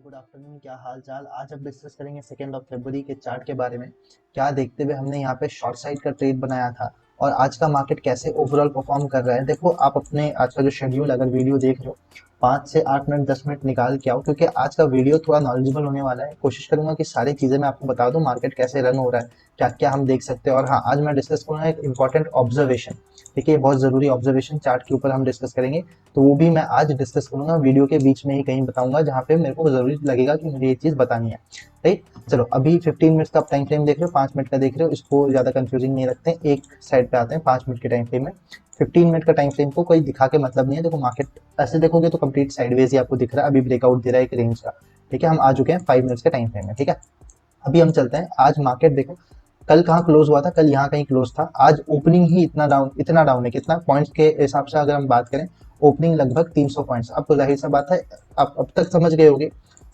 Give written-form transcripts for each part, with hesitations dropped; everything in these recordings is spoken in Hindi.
Good afternoon. क्या हाल चाल। आज हम डिस्कस करेंगे 2 फरवरी के चार्ट के बारे में। क्या देखते हुए हमने यहाँ पे शॉर्ट साइड का ट्रेड बनाया था और आज का मार्केट कैसे ओवरऑल परफॉर्म कर रहा है। देखो, आप अपने आज का जो शेड्यूल अगर वीडियो देख रहे हो 5 से 8 मिनट 10 मिनट निकाल के आओ, क्योंकि आज का वीडियो थोड़ा नॉलेजेबल होने वाला है। कोशिश करूंगा कि सारी चीज़ें मैं आपको बता दूं, मार्केट कैसे रन हो रहा है, क्या क्या हम देख सकते हैं। और हाँ, आज मैं डिस्कस करूंगा एक इंपॉर्टेंट ऑब्जर्वेशन। देखिए, बहुत ज़रूरी ऑब्जर्वेशन चार्ट के ऊपर हम डिस्कस करेंगे, तो वो भी मैं आज डिस्कस करूंगा। वीडियो के बीच में ही कहीं बताऊंगा जहाँ पे मेरे को जरूरी लगेगा कि मुझे ये चीज़ बतानी है। राइट, चलो अभी 15 मिनट का आप टाइम फ्रेम देख रहे हो, 5 मिनट का देख रहे हो, इसको ज़्यादा कंफ्यूजिंग नहीं रखते हैं। एक साइड पे आते हैं 5 मिनट के टाइम फ्रेम में। 15 मिनट का टाइम फ्रेम को कोई दिखा के मतलब नहीं है। देखो, मार्केट ऐसे देखोगे तो कंप्लीट साइडवेज ही आपको दिख रहा है, अभी ब्रेकआउट दे रहा है एक रेंज का। ठीक है, हम आ चुके हैं 5 मिनट्स के टाइम फ्रेम में। ठीक है, अभी हम चलते हैं। आज मार्केट देखो, कल कहाँ क्लोज हुआ था, कल यहाँ कहीं क्लोज था। आज ओपनिंग ही इतना डाउन है। कितना पॉइंट्स के हिसाब से अगर हम बात करें, ओपनिंग लगभग 300 पॉइंट्स। अब तो जाहिर सा बात है, आप अब तक समझ गए होंगे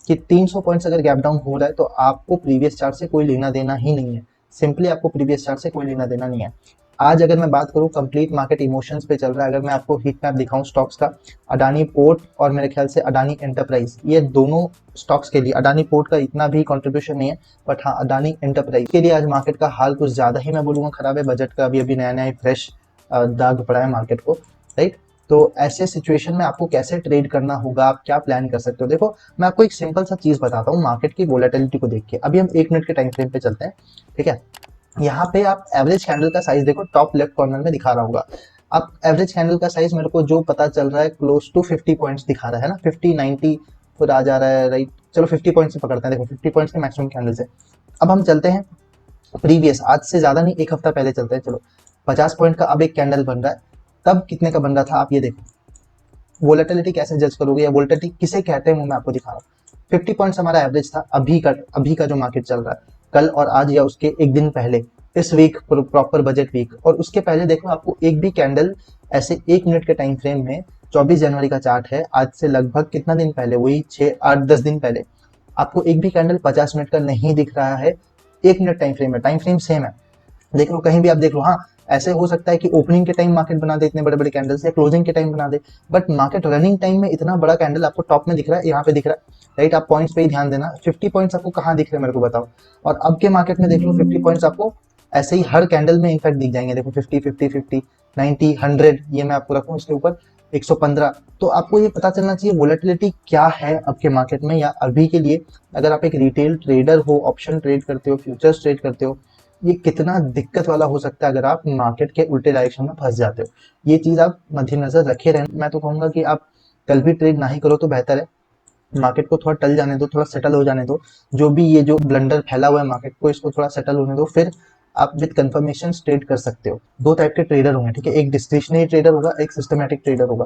कि 300 पॉइंट्स अगर गैप डाउन हो रहा है तो आपको प्रीवियस चार्ट से कोई लेना देना ही नहीं है। सिंपली आपको प्रीवियस चार्ट से कोई लेना देना नहीं है। आज अगर मैं बात करूं, कंप्लीट मार्केट इमोशंस पे चल रहा है। अगर मैं आपको हीट मैप दिखाऊं स्टॉक्स का, अडानी पोर्ट और मेरे ख्याल से अडानी एंटरप्राइज, ये दोनों स्टॉक्स के लिए, अडानी पोर्ट का इतना भी कंट्रीब्यूशन नहीं है, बट हाँ अडानी एंटरप्राइज के लिए आज मार्केट का हाल कुछ ज्यादा ही मैं बोलूंगा खराब है। बजट का अभी अभी नया नया फ्रेश दाग पड़ा है मार्केट को। राइट, तो ऐसे सिचुएशन में आपको कैसे ट्रेड करना होगा, आप क्या प्लान कर सकते हो। देखो, मैं आपको एक सिंपल सा चीज बताता हूँ मार्केट की वोलेटिलिटी को देख के। अभी हम 1 मिनट के टाइम फ्रेम पे चलते हैं। ठीक है, यहाँ पे आप एवरेज कैंडल का साइज देखो, टॉप लेफ्ट कॉर्नर में दिखा रहा होगा। आप एवरेज कैंडल का साइज मेरे को जो पता चल रहा है क्लोज टू 50 पॉइंट्स दिखा रहा है ना, 50-90 खुद आ जा रहा है। राइट, चलो 50 पॉइंट्स से पकड़ते हैं। देखो 50 पॉइंट्स के मैक्सिमम कैंडल से अब हम चलते हैं प्रीवियस, आज से ज्यादा नहीं, एक हफ्ता पहले चलते हैं। चलो 50 पॉइंट का अब एक कैंडल बन रहा है, तब कितने का बन रहा था आप ये देखो। वोलेटिलिटी कैसे जज करोगे या वोलेटिलिटी किसे कहते हैं वो मैं आपको दिखा रहा हूँ। 50 पॉइंट्स हमारा एवरेज था। अभी का जो मार्केट चल रहा है, कल और आज या उसके एक दिन पहले, इस वीक प्रॉपर बजट वीक, और उसके पहले देखो आपको एक भी कैंडल ऐसे 1 मिनट के टाइम फ्रेम में, 24 जनवरी का चार्ट है, आज से लगभग कितना दिन पहले, वही 6-8-10 दिन पहले, आपको एक भी कैंडल 50 मिनट का नहीं दिख रहा है। 1 मिनट टाइम फ्रेम है, टाइम फ्रेम सेम है। देख लो, कहीं भी आप देख लो। हाँ, ऐसे हो सकता है कि ओपनिंग के टाइम मार्केट बना दे इतने बड़े बड़े कैंडल्स, या क्लोजिंग के टाइम बना दे, बट मार्केट रनिंग टाइम में इतना बड़ा कैंडल आपको टॉप में दिख रहा है, यहाँ पे दिख रहा है। राइट, आप पॉइंट्स पे ही ध्यान देना। 50 पॉइंट्स आपको कहाँ दिख रहे हैं मेरे को बताओ। और अब के मार्केट में देख लो, 50 पॉइंट्स आपको ऐसे ही हर कैंडल में इनफैक्ट दिख जाएंगे। देखो 50-50-50, 90, 100, ये मैं आपको रखूँ इसके ऊपर 115। तो आपको ये पता चलना चाहिए वोलेटिलिटी क्या है अब के मार्केट में, या अभी के लिए अगर आप एक रिटेल ट्रेडर हो, ऑप्शन ट्रेड करते हो, फ्यूचर्स ट्रेड करते हो, ये कितना दिक्कत वाला हो सकता है अगर आप मार्केट के उल्टे डायरेक्शन में फंस जाते हो। ये चीज आप मद्देनजर रखे रहना। मैं तो कहूंगा कि आप कल भी ट्रेड ना ही करो तो बेहतर है। मार्केट को थोड़ा टल जाने दो, थोड़ा सेटल हो जाने दो। जो भी ये जो ब्लंडर फैला हुआ है मार्केट को, इसको थोड़ा सेटल होने दो, फिर आप विद कंफर्मेशन ट्रेड कर सकते हो। दो टाइप के ट्रेडर होंगे, ठीक है, एक डिस्क्रिशनरी ट्रेडर होगा, एक सिस्टमैटिक ट्रेडर होगा।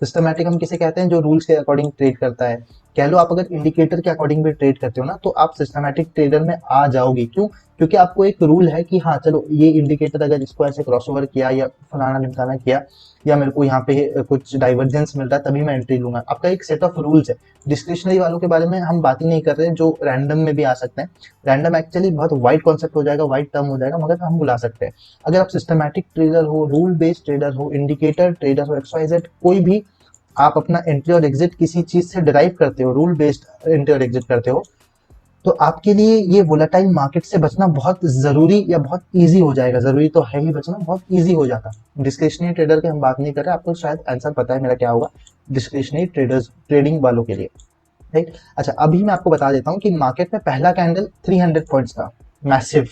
सिस्टमैटिक हम किसे कहते हैं, जो रूल्स के अकॉर्डिंग ट्रेड करता है। कह लो आप अगर इंडिकेटर के अकॉर्डिंग भी ट्रेड करते हो ना, तो आप सिस्टमैटिक ट्रेडर में आ जाओगे। क्यों? क्योंकि आपको एक रूल है कि हाँ चलो, ये इंडिकेटर अगर इसको ऐसे क्रॉसओवर किया या फलाना ढिमकाना किया, या मेरे को यहाँ पे कुछ डाइवर्जेंस मिल रहा है, तभी मैं एंट्री लूंगा। आपका एक सेट ऑफ रूल्स है। डिस्क्रिशनरी वालों के बारे में हम बात ही नहीं कर रहे, जो रैंडम में भी आ सकते हैं। रैंडम एक्चुअली बहुत वाइड कॉन्सेप्ट हो जाएगा, वाइड टर्म हो जाएगा, मगर हम बुला सकते हैं। अगर आप सिस्टमैटिक ट्रेडर हो, रूल बेस्ड ट्रेडर हो, इंडिकेटर ट्रेडर हो, XYZ कोई भी, आप अपना एंट्री और एग्जिट किसी चीज से डिराइव करते हो, रूल बेस्ड एंट्री और एग्जिट करते हो, तो आपके लिए ये वोलेटाइल मार्केट से बचना बहुत जरूरी या बहुत इजी हो जाएगा। जरूरी तो है ही, बचना बहुत इजी हो जाता। डिस्क्रिशनरी ट्रेडर की हम बात नहीं कर रहे, आपको शायद आंसर पता है मेरा क्या होगा, डिस्क्रिशनरी ट्रेडर्स, ट्रेडिंग वालों के लिए। राइट, अच्छा अभी मैं आपको बता देता हूँ कि मार्केट में पहला कैंडल 300 पॉइंट्स का, मैसिव,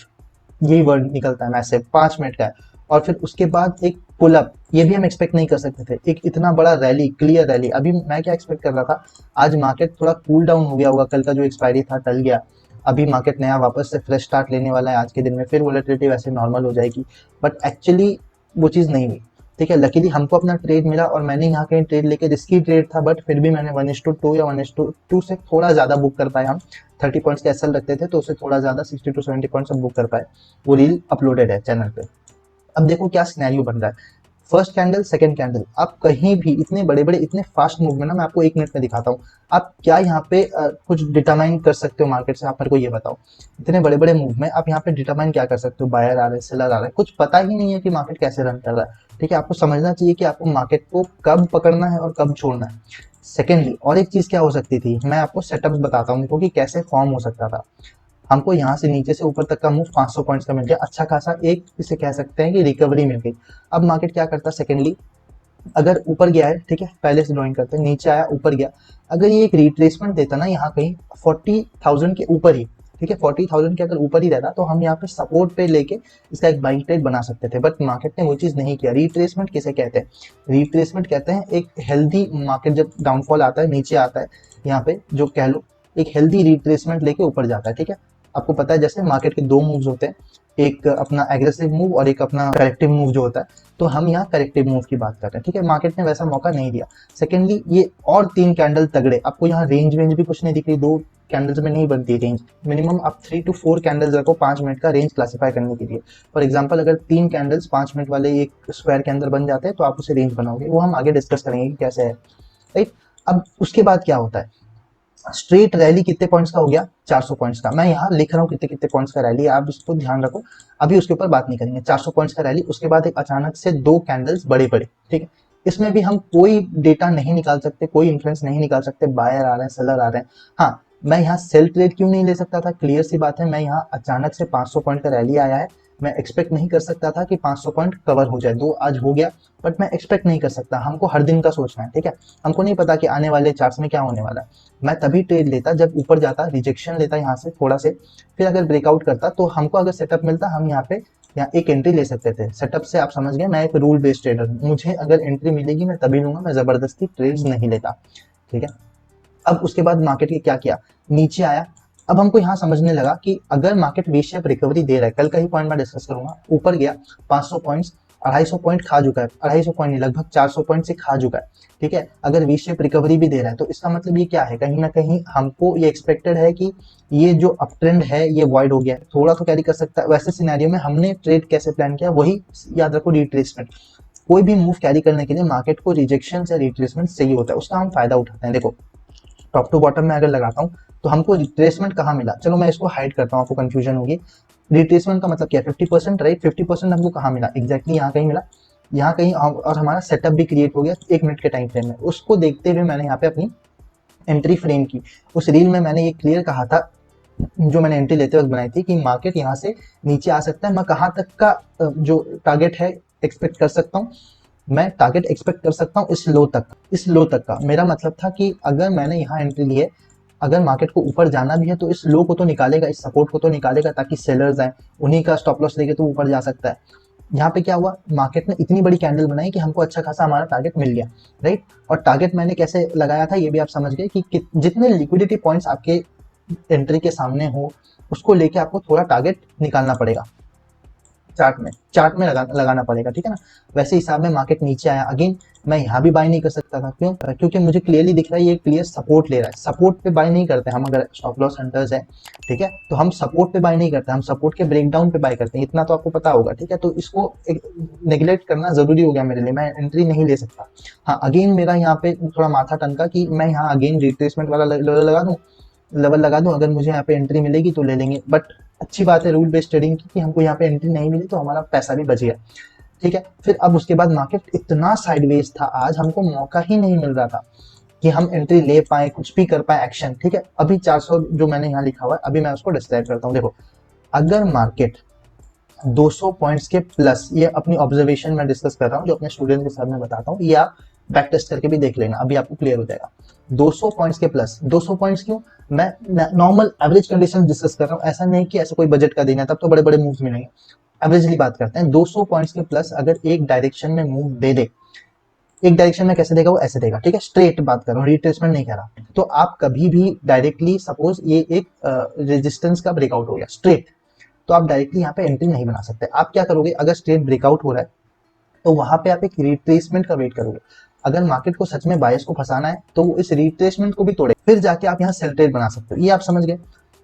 यही वर्ड निकलता है मैसिव, 5 मिनट का है। और फिर उसके बाद एक पुल अप, ये भी हम एक्सपेक्ट नहीं कर सकते थे, एक इतना बड़ा रैली, क्लियर रैली। अभी मैं क्या एक्सपेक्ट कर रहा था, आज मार्केट थोड़ा कूल डाउन हो गया होगा, कल का जो एक्सपायरी था टल गया, अभी मार्केट नया वापस से फ्रेश स्टार्ट लेने वाला है आज के दिन में, फिर वोलेटिलिटी वैसे नॉर्मल हो जाएगी। बट एक्चुअली वो चीज़ नहीं हुई। ठीक है, लकीली हमको अपना ट्रेड मिला, और मैंने यहाँ कहीं ट्रेड लेके, रिस्की ट्रेड था, बट फिर भी मैंने 1:2 या 1:2 से थोड़ा ज़्यादा बुक कर पाए। हम 30 पॉइंट्स के एसएल रखते थे, तो उससे थोड़ा ज़्यादा 60 to 70 पॉइंट्स हम बुक कर पाए। वो रील अपलोडेड है चैनल पे। अब देखो क्या सिनेरियो बन रहा है। फर्स्ट कैंडल, सेकंड कैंडल, आप कहीं भी इतने बड़े बड़े इतने फास्ट मूव में ना, मैं आपको 1 मिनट में दिखाता हूँ, आप क्या यहाँ पे कुछ डिटरमाइन कर सकते हो मार्केट से। आप मेरे को ये बताओ, इतने बड़े बड़े मूव में आप यहाँ पे डिटरमाइन क्या कर सकते हो। बायर आ रहा है, सेलर आ रहा है, कुछ पता ही नहीं है कि मार्केट कैसे रन कर रहा है। ठीक है, आपको समझना चाहिए कि आपको मार्केट को कब पकड़ना है और कब छोड़ना है। सेकेंडली और एक चीज क्या हो सकती थी, मैं आपको सेटअप बताता हूँ देखो कि कैसे फॉर्म हो सकता था। हमको यहाँ से नीचे से ऊपर तक का मूव 500 पॉइंट्स का मिल गया, अच्छा खासा एक इसे कह सकते हैं कि रिकवरी मिल गई। अब मार्केट क्या करता है, सेकेंडली अगर ऊपर गया है, ठीक है, पहले से ड्रॉइंग करते हैं, नीचे आया ऊपर गया, अगर ये एक रिट्रेसमेंट देता ना यहाँ कहीं 40,000 के ऊपर ही, ठीक है, 40,000 के अगर ऊपर ही रहता तो हम यहाँ पे सपोर्ट पे लेके इसका एक बाइंग ट्रेड बना सकते थे, बट मार्केट ने वो चीज नहीं किया। रिट्रेसमेंट किसे कहते हैं, रिट्रेसमेंट कहते हैं एक हेल्दी मार्केट जब डाउनफॉल आता है, नीचे आता है, यहाँ पे जो कह लो एक हेल्दी रिट्रेसमेंट लेके ऊपर जाता है, ठीक है। आपको पता है जैसे मार्केट के दो मूव्स होते हैं, एक अपना एग्रेसिव मूव और एक अपना करेक्टिव मूव जो होता है, तो हम यहाँ करेक्टिव मूव की बात कर रहे हैं, ठीक है। मार्केट ने वैसा मौका नहीं दिया। सेकेंडली ये और 3 कैंडल तगड़े, आपको यहाँ रेंज वेंज भी कुछ नहीं दिख रही, 2 कैंडल्स में नहीं बनती रेंज, मिनिमम आप 3 to 4 कैंडल्स रखो 5 मिनट का रेंज क्लासिफाई करने के लिए। फॉर एग्जाम्पल अगर 3 कैंडल्स 5 मिनट वाले एक स्क्वायर के अंदर बन जाते हैं तो आप उसे रेंज बनाओगे, वो हम आगे डिस्कस करेंगे कि कैसे है, राइट। अब उसके बाद क्या होता है, स्ट्रेट रैली कितने पॉइंट्स का हो गया, 400 पॉइंट्स का। मैं यहाँ लिख रहा हूँ कितने कितने पॉइंट्स का रैली, आप इसको ध्यान रखो, अभी उसके ऊपर बात नहीं करेंगे। 400 पॉइंट्स का रैली, उसके बाद एक अचानक से 2 कैंडल्स बड़े बड़े, ठीक है। इसमें भी हम कोई डेटा नहीं निकाल सकते, कोई इन्फ्लुएंस नहीं निकाल सकते, बायर आ रहे हैं सेलर आ रहे हैं। हाँ, मैं यहाँ सेल ट्रेड क्यों नहीं ले सकता था, क्लियर सी बात है, मैं यहाँ अचानक से 500 पॉइंट का रैली आया है, मैं एक्सपेक्ट नहीं कर सकता था कि 500 पॉइंट कवर हो जाए, 2 आज हो गया, बट मैं एक्सपेक्ट नहीं कर सकता, हमको हर दिन का सोचना है, ठीक है। हमको नहीं पता कि आने वाले चार्ट्स में क्या होने वाला है। मैं तभी ट्रेड लेता जब ऊपर जाता, रिजेक्शन लेता यहाँ से थोड़ा से, फिर अगर ब्रेकआउट करता तो हमको अगर सेटअप मिलता, हम यहाँ पे यहाँ एक एंट्री ले सकते थे। सेटअप से आप समझ गए, मैं एक रूल बेस्ड ट्रेडर हूँ, मुझे अगर एंट्री मिलेगी मैं तभी लूंगा, मैं जबरदस्ती ट्रेड्स नहीं लेता, ठीक है। अब उसके बाद मार्केट ने क्या किया, नीचे आया। अब हमको यहाँ समझने लगा कि अगर मार्केट वी शेप रिकवरी दे रहा है, कल का ही पॉइंट मैं डिस्कस करूंगा, ऊपर गया 500 पॉइंट्स, 250 पॉइंट खा चुका है, 250 पॉइंट नहीं लगभग 400 पॉइंट से खा चुका है, ठीक है। अगर वी शेप रिकवरी भी दे रहा है तो इसका मतलब ये क्या है, कहीं ना कहीं हमको ये एक्सपेक्टेड है कि ये जो अप ट्रेंड है ये वॉइड हो गया है, थोड़ा तो कैरी कर सकता है। वैसे सिनेरियो में हमने ट्रेड कैसे प्लान किया, वही याद रखो, रिट्रेसमेंट। कोई भी मूव कैरी करने के लिए मार्केट को रिजेक्शन से रिट्रेसमेंट सही होता है, उसका हम फायदा उठाते हैं। देखो टॉप टू बॉटम में अगर लगाता हूँ तो हमको रिट्रेसमेंट कहाँ मिला, चलो मैं इसको हाइड करता हूँ, आपको कंफ्यूजन होगी। रिट्रेसमेंट का मतलब क्या है, 50%, राइट। 50% हमको कहाँ मिला, एग्जैक्टली यहाँ कहीं मिला, यहाँ कहीं, और हमारा सेटअप भी क्रिएट हो गया 1 मिनट के टाइम फ्रेम में। उसको देखते हुए मैंने यहाँ पे अपनी एंट्री फ्रेम की। उस रील में मैंने ये क्लियर कहा था, जो मैंने एंट्री लेते वक्त बनाई थी, कि मार्केट यहाँ से नीचे आ सकता है, मैं कहाँ तक का जो टारगेट है एक्सपेक्ट कर सकता हूँ, मैं टारगेट एक्सपेक्ट कर सकता हूँ इस लो तक, इस लो तक का। मेरा मतलब था कि अगर मैंने यहाँ एंट्री ली है, अगर मार्केट को ऊपर जाना भी है तो इस लो को तो निकालेगा, इस सपोर्ट को तो निकालेगा, ताकि सेलर्स आए, उन्हीं का स्टॉप लॉस लेके तो ऊपर जा सकता है। यहाँ पे क्या हुआ, मार्केट ने इतनी बड़ी कैंडल बनाई कि हमको अच्छा खासा हमारा टारगेट मिल गया, राइट। और टारगेट मैंने कैसे लगाया था ये भी आप समझ गए कि जितने लिक्विडिटी पॉइंट्स आपके एंट्री के सामने हो, उसको लेके आपको थोड़ा टारगेट निकालना पड़ेगा, चार्ट में लगाना पड़ेगा, ठीक है ना। वैसे हिसाब में मार्केट नीचे आया, अगेन मैं यहाँ भी बाय नहीं कर सकता था, क्यों, क्योंकि मुझे क्लियरली दिख रहा है ये क्लियर सपोर्ट ले रहा है। सपोर्ट पे बाय नहीं करते हम, अगर स्टॉप लॉस हंटर्स है, ठीक है, तो हम सपोर्ट पे बाय नहीं करते, हम सपोर्ट के ब्रेकडाउन पे बाय करते हैं, इतना तो आपको पता होगा, ठीक है। तो इसको नेग्लेक्ट करना जरूरी हो गया मेरे लिए, मैं एंट्री नहीं ले सकता। हाँ, अगेन मेरा यहाँ पे थोड़ा माथा टनका कि मैं यहाँ अगेन रिट्रेसमेंट वाला लेवल लगा दूं, अगर मुझे यहाँ पे एंट्री मिलेगी तो ले लेंगे, बट अच्छी बात है रूल बेस्ड ट्रेडिंग की कि हमको यहाँ पे एंट्री नहीं मिली तो हमारा पैसा भी बच गया, ठीक है। फिर अब उसके बाद मार्केट इतना साइडवेज था, आज हमको मौका ही नहीं मिल रहा था कि हम एंट्री ले पाए, कुछ भी कर पाए एक्शन, ठीक है। अभी 400 जो मैंने यहाँ लिखा हुआ है, अभी मैं उसको डिस्क्राइब करता हूँ। देखो अगर मार्केट 200 पॉइंट्स के प्लस, ये अपनी ऑब्जर्वेशन में डिस्कस कर रहा हूँ, जो अपने स्टूडेंट के सामने बताता हूँ, ये आप बैक टेस्ट करके भी देख लेना, अभी आपको क्लियर हो जाएगा। 200 पॉइंट्स के प्लस, 200 पॉइंट्स क्यों, मैं नॉर्मल एवरेज कंडीशन डिस्कस कर रहा हूँ, ऐसा नहीं कि ऐसा कोई बजट का दिन है तब तो बड़े बड़े मूव्स मिलेंगे, एवरेजली बात करते हैं। 200 पॉइंट्स के प्लस अगर एक डायरेक्शन में मूव दे दे, एक डायरेक्शन में कैसे देगा, वो ऐसे देगा, ठीक है, स्ट्रेट बात कर रहा हूँ, रिट्रेसमेंट नहीं कर रहा। तो आप कभी भी डायरेक्टली, सपोज ये एक रेजिस्टेंस का ब्रेकआउट हो गया स्ट्रेट, तो आप डायरेक्टली यहाँ पे एंट्री नहीं बना सकते। आप क्या करोगे, अगर स्ट्रेट ब्रेकआउट हो रहा है तो वहां पे आप एक रिट्रेसमेंट का वेट करोगे। अगर मार्केट को सच में बायस को फंसाना है तो वो इस रिट्रेसमेंट को भी तोड़े, फिर जाके आप यहाँ सेल ट्रेड बना सकते हो। ये आप समझ गए,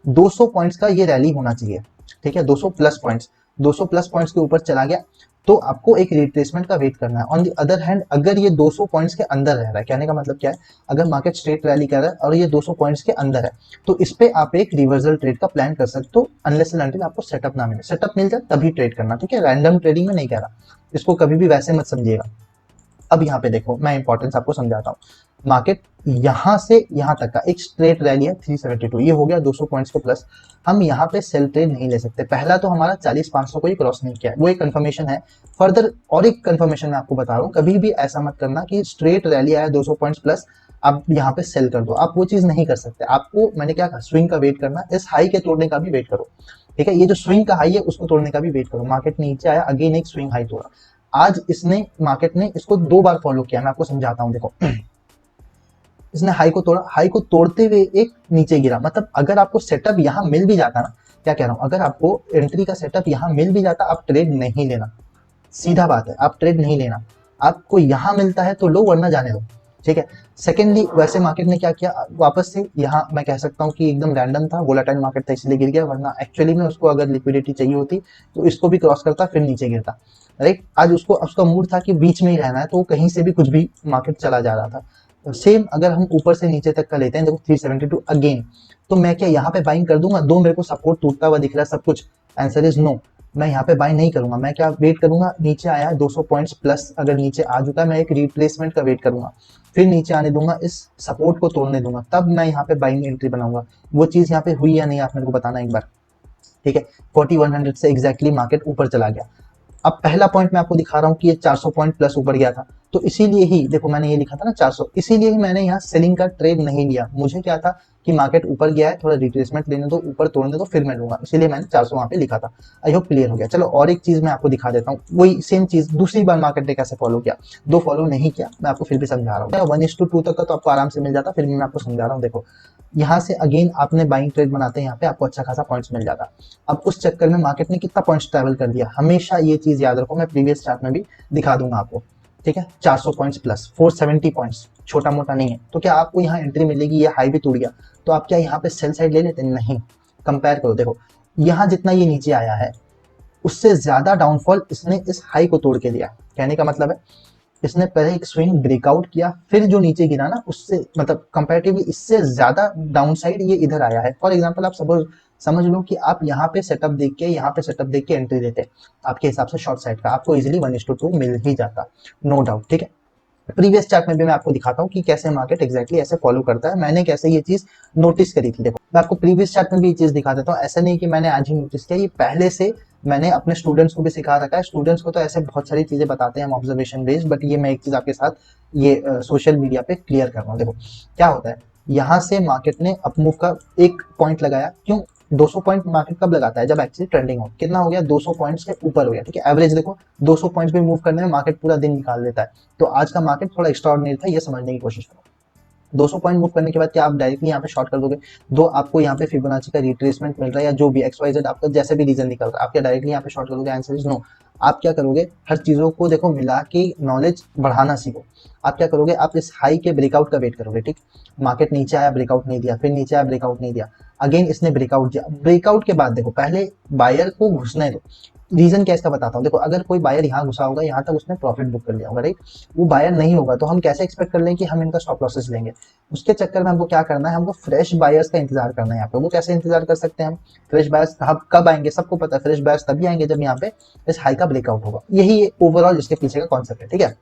200 पॉइंट्स का ये रैली होना चाहिए, ठीक है, 200 प्लस पॉइंट्स, 200 प्लस पॉइंट्स के ऊपर चला गया तो आपको एक रिट्रेसमेंट का वेट करना है। ऑन द अदर हैंड अगर ये 200 पॉइंट्स के अंदर रह रहा है, कहने का मतलब क्या है, अगर मार्केट स्ट्रेट रैली कर रहा है और ये 200 पॉइंट्स के अंदर है, तो इस पे आप एक रिवर्सल ट्रेड का प्लान कर सकते हो, अनलेस एंड अनटिल आपको सेटअप ना मिले। सेटअप मिल जाए तभी ट्रेड करना, ठीक है, रैंडम ट्रेडिंग में नहीं कह रहा, इसको कभी भी वैसे मत समझिएगा। अब यहाँ पे देखो मैं इंपॉर्टेंस आपको समझाता हूँ। मार्केट यहाँ से यहाँ तक का एक स्ट्रेट रैली है 372, ये हो गया 200 पॉइंट्स के प्लस। हम यहाँ पे सेल ट्रेड नहीं ले सकते। पहला तो हमारा 40-500 को ही क्रॉस नहीं किया है, वो एक कंफर्मेशन है। फर्दर और एक कंफर्मेशन मैं आपको बता रहा हूँ, कभी भी ऐसा मत करना कि स्ट्रेट रैली आया 200 पॉइंट्स प्लस आप यहाँ पे सेल कर दो, आप वो चीज नहीं कर सकते। आपको मैंने क्या कहा, स्विंग का वेट करना, इस हाई के तोड़ने का भी वेट करो, ठीक है। ये जो स्विंग का हाई है उसको तोड़ने का भी वेट करो। मार्केट नीचे आया, अगेन एक स्विंग हाई तोड़ा, आज इसने मार्केट ने इसको 2 बार फॉलो किया। मैं आपको समझाता हूँ, देखो इसने हाई को तोड़ा, हाई को तोड़ते हुए एक नीचे गिरा। मतलब अगर आपको सेटअप यहाँ मिल भी जाता ना, क्या कह रहा हूँ, अगर आपको एंट्री का सेटअप यहाँ मिल भी जाता, आप ट्रेड नहीं लेना, सीधा बात है, आप ट्रेड नहीं लेना। आपको यहाँ मिलता है तो लो, वरना जाने दो, ठीक है। सेकेंडली, वैसे मार्केट ने क्या किया, वापस से यहाँ मैं कह सकता हूँ कि एकदम रैंडम था, वोलेटाइल मार्केट था इसलिए गिर गया, वरना एक्चुअली में उसको अगर लिक्विडिटी चाहिए होती तो इसको भी क्रॉस करता फिर नीचे गिरता, राइट। आज उसको उसका मूड था कि बीच में ही रहना है, तो कहीं से भी कुछ भी मार्केट चला जा रहा था। सेम अगर हम ऊपर से नीचे तक का लेते हैं, देखो 372 अगेन, तो मैं क्या यहाँ पे बाइंग कर दूंगा? दो मेरे को सपोर्ट टूटता हुआ दिख रहा है सब कुछ, आंसर इज नो। मैं यहाँ पे बाय नहीं करूंगा, मैं क्या वेट करूंगा, नीचे आया है 200 पॉइंट्स प्लस, अगर नीचे आ चुका है मैं एक रिप्लेसमेंट का वेट करूंगा, फिर नीचे आने दूंगा, इस सपोर्ट को तोड़ने दूंगा, तब मैं यहाँ पे बाइंग एंट्री बनाऊंगा। वो चीज यहाँ पे हुई या नहीं, आप मेरे को बताना एक बार, ठीक है। 4100 से एग्जैक्टली मार्केट ऊपर चला गया। अब पहला पॉइंट मैं आपको दिखा रहा हूँ कि ये 400 पॉइंट प्लस ऊपर गया था, तो इसीलिए ही देखो मैंने ये लिखा था ना 400, इसीलिए ही मैंने यहाँ सेलिंग का ट्रेड नहीं लिया। मुझे क्या था कि मार्केट ऊपर गया है, थोड़ा रिट्रेसमेंट लेने दो, ऊपर तोड़ने दो, फिर मैं लूंगा, इसीलिए मैंने 400 वहां पे लिखा था। आई होप क्लियर हो गया। चलो और एक चीज मैं आपको दिखा देता हूँ, वही सेम चीज दूसरी बार मार्केट ने कैसे फॉलो किया, दो फॉलो नहीं किया, मैं आपको फिर भी समझा रहा हूँ। 1:2 तक का तो आपको आराम से मिल जाता, फिर मैं आपको समझा रहा हूँ। देखो यहाँ से अगेन आपने बाइंग ट्रेड बनाते हैं, यहाँ पे आपको अच्छा खासा पॉइंट्स मिल जाता। अब उस चक्कर में मार्केट ने कितना पॉइंट्स ट्रैवल कर दिया, हमेशा ये चीज याद रखो, मैं प्रीवियस चार्ट में भी दिखा दूंगा आपको, ठीक है। 400 पॉइंट्स प्लस 470 पॉइंट्स, छोटा मोटा नहीं है। तो क्या आपको यहाँ एंट्री मिलेगी, ये हाई भी टूट गया, तो आप क्या यहाँ पे सेल साइड ले लेते? नहीं। कंपेयर करो, देखो यहाँ जितना ये नीचे आया है उससे ज्यादा डाउनफॉल इसने इस हाई को तोड़ के दिया। कहने का मतलब है इसने पहले एक स्विंग ब्रेकआउट किया, फिर जो नीचे गिरा ना उससे मतलब कंपैरेटिवली इससे ज्यादा डाउनसाइड ये इधर आया है। फॉर एग्जांपल आप सपोज समझ लो कि आप यहाँ पे सेटअप देख के, यहाँ पे सेटअप देख के एंट्री देते, आपके हिसाब से शॉर्ट साइड का आपको इजीली 1:2 मिल ही जाता, नो डाउट, ठीक है। प्रीवियस चार्ट में भी मैं आपको दिखाता हूँ कि कैसे मार्केट एग्जैक्टली ऐसे फॉलो करता है, मैंने कैसे ये चीज नोटिस करी थी। देखो मैं आपको प्रीवियस चार्ट में भी ये चीज दिखा देता हूँ, ऐसा नहीं कि मैंने आज ही नोटिस किया, ये पहले से मैंने अपने स्टूडेंट्स को भी सिखा रखा है। स्टूडेंट्स को तो ऐसे बहुत सारी चीजें बताते हैं हम ऑब्जर्वेशन बेस्ड, बट ये मैं एक चीज आपके साथ ये सोशल मीडिया पे क्लियर कर रहा हूँ। देखो क्या होता है, यहाँ से मार्केट ने अपमूव का एक पॉइंट लगाया, क्यों 200 पॉइंट मार्केट कब लगाता है, जब एक्चुअली ट्रेंडिंग हो। कितना हो गया, 200 पॉइंट्स के ऊपर हो गया, ठीक है। एवरेज देखो 200 पॉइंट्स भी मूव करने में मार्केट पूरा दिन निकाल देता है, तो आज का मार्केट थोड़ा एक्स्ट्राऑर्डिनरी था, ये समझने की कोशिश करो। 200 पॉइंट मूव करने के बाद क्या आप डायरेक्टली यहाँ पे शॉर्ट कर दोगे? दो आपको यहाँ पे फिबोनाची का रिट्रेसमेंट मिल रहा है या जो भी XYZ आपका जैसे भी रीजन निकल रहा है, आप क्या डायरेक्टली यहाँ पे शॉर्ट करोगे? Answer is no. आप क्या करोगे, हर चीजों को देखो मिला के नॉलेज बढ़ाना सीखो। आप क्या करोगे, आप इस हाई के ब्रेकआउट का वेट करोगे, ठीक। मार्केट नीचे आया, ब्रेकआउट नहीं दिया, फिर नीचे आया, ब्रेकआउट नहीं दिया, अगेन इसने ब्रेकआउट दिया। ब्रेकआउट के बाद देखो पहले बायर को घुसने दो। रीजन क्या इसका बताता हूँ, देखो अगर कोई बायर यहाँ घुसा होगा, यहाँ तक उसने प्रॉफिट बुक कर लिया होगा, राइट। वो बायर नहीं होगा तो हम कैसे एक्सपेक्ट कर लें कि हम इनका स्टॉप लॉसेस लेंगे? उसके चक्कर में हमको क्या करना है, हमको फ्रेश बायर्स का इंतजार करना है यहाँ पे। वो कैसे इंतजार कर सकते हैं हम? फ्रेश बायर्स कब आएंगे, सबको पता है, फ्रेश बायर्स तभी आएंगे जब यहाँ पे इस हाई का ब्रेकआउट होगा। यही ओवरऑल इसके पीछे का कॉन्सेप्ट है, ठीक है।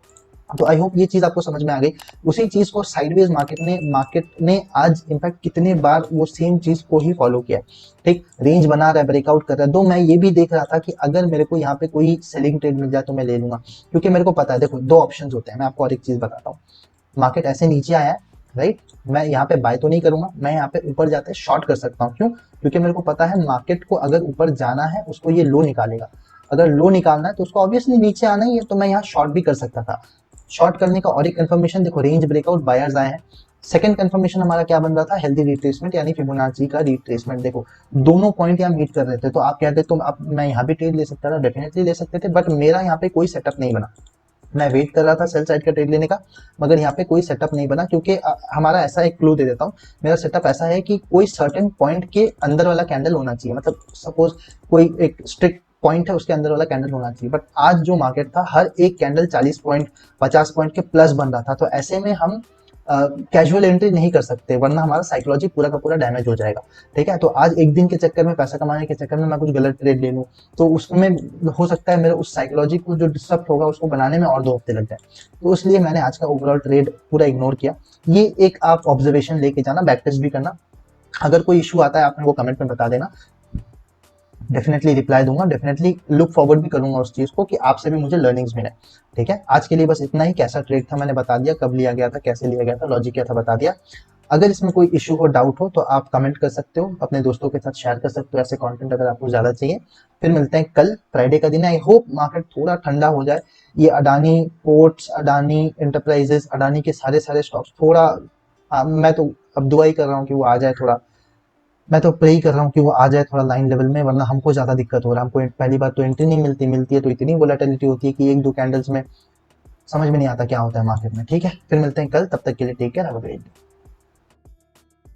तो आई होप ये चीज आपको समझ में आ गई। उसी चीज को साइडवेज मार्केट ने आज इनफैक्ट कितने बार वो सेम चीज को ही फॉलो किया, ठीक। रेंज बना रहा है, ब्रेकआउट कर रहा है। दो मैं ये भी देख रहा था कि अगर मेरे को यहाँ पे कोई सेलिंग ट्रेड मिल जाए तो मैं ले लूंगा, क्योंकि मेरे को पता है, देखो दो ऑप्शंस होते हैं। मैं आपको और एक चीज बताता हूँ, मार्केट ऐसे नीचे आया है, राइट, मैं यहाँ पे बाय तो नहीं करूंगा, मैं यहाँ पे ऊपर जाते शॉर्ट कर सकता हूँ। क्यों? क्योंकि मेरे को पता है मार्केट को अगर ऊपर जाना है उसको ये लो निकालेगा, अगर लो निकालना है तो उसको ऑब्वियसली नीचे आना ही है, तो मैं यहाँ शॉर्ट भी कर सकता था। शॉर्ट करने का और एक कंफर्मेशन देखो, रेंज ब्रेकआउट, बायर्स आए हैं। सेकंड कंफर्मेशन हमारा क्या बन रहा था, हेल्दी रिट्रेसमेंट यानी फिबोनाची का रिट्रेसमेंट। देखो दोनों पॉइंट यहाँ मीट कर रहे थे, तो आप कहते तो अब मैं यहाँ भी ट्रेड ले सकता था, डेफिनेटली ले सकते थे, बट मेरा यहाँ पे कोई सेटअप नहीं बना। मैं वेट कर रहा था सेल साइड का ट्रेड लेने का, मगर यहाँ पे कोई सेटअप नहीं बना, क्योंकि हमारा ऐसा एक क्लू दे देता हूँ, मेरा सेटअप ऐसा है कि कोई सर्टेन पॉइंट के अंदर वाला कैंडल होना चाहिए। मतलब सपोज कोई एक स्ट्रिक्ट पॉइंट है, उसके अंदर वाला कैंडल होना चाहिए, बट आज जो मार्केट था हर एक कैंडल 40 पॉइंट 50 पॉइंट के प्लस बन रहा था, तो ऐसे में हम कैजुअल एंट्री नहीं कर सकते, वरना हमारा साइकोलॉजी पूरा का पूरा डैमेज हो जाएगा। ठीक है, तो आज एक दिन के चक्कर में, पैसा कमाने के चक्कर में मैं कुछ गलत ट्रेड ले लूँ, तो उसमें हो सकता है मेरे उस साइकोलॉजी को जो डिस्टर्ब होगा उसको बनाने में और 2 हफ्ते लग जाए। तो इसलिए मैंने आज का ओवरऑल ट्रेड पूरा इग्नोर किया। ये एक आप ऑब्जर्वेशन लेके जाना, बैक टेस्ट भी करना। अगर कोई इशू आता है आप मेरे को कमेंट में बता देना, डेफिनेटली रिप्लाई दूंगा, डेफिनेटली लुक फॉरवर्ड भी करूंगा उस चीज को कि आपसे भी मुझे लर्निंग्स मिले। ठीक है, आज के लिए बस इतना ही। कैसा ट्रेड था मैंने बता दिया, कब लिया गया था, कैसे लिया गया था, लॉजिक क्या था बता दिया। अगर इसमें कोई इशू हो, डाउट हो, तो आप कमेंट कर सकते हो, अपने दोस्तों के साथ शेयर कर सकते हो ऐसे कंटेंट अगर आपको ज्यादा चाहिए। फिर मिलते हैं कल, फ्राइडे का दिन है। आई होप मार्केट थोड़ा ठंडा हो जाए, ये अडानी पोर्ट्स, अडानी इंटरप्राइजेस, अडानी के सारे सारे स्टॉक्स थोड़ा मैं तो अब दुआ ही कर रहा हूँ कि वो आ जाए थोड़ा। मैं तो प्रे ही कर रहा हूँ कि वो आ जाए थोड़ा लाइन लेवल में, वरना हमको ज्यादा दिक्कत हो रहा है। हमको पहली बात तो एंट्री नहीं मिलती, मिलती है तो इतनी वोलेटिलिटी होती है कि 1-2 कैंडल्स में समझ में नहीं आता क्या होता है मार्केट में। ठीक है, फिर मिलते हैं कल, तब तक के लिए take care, have a great day.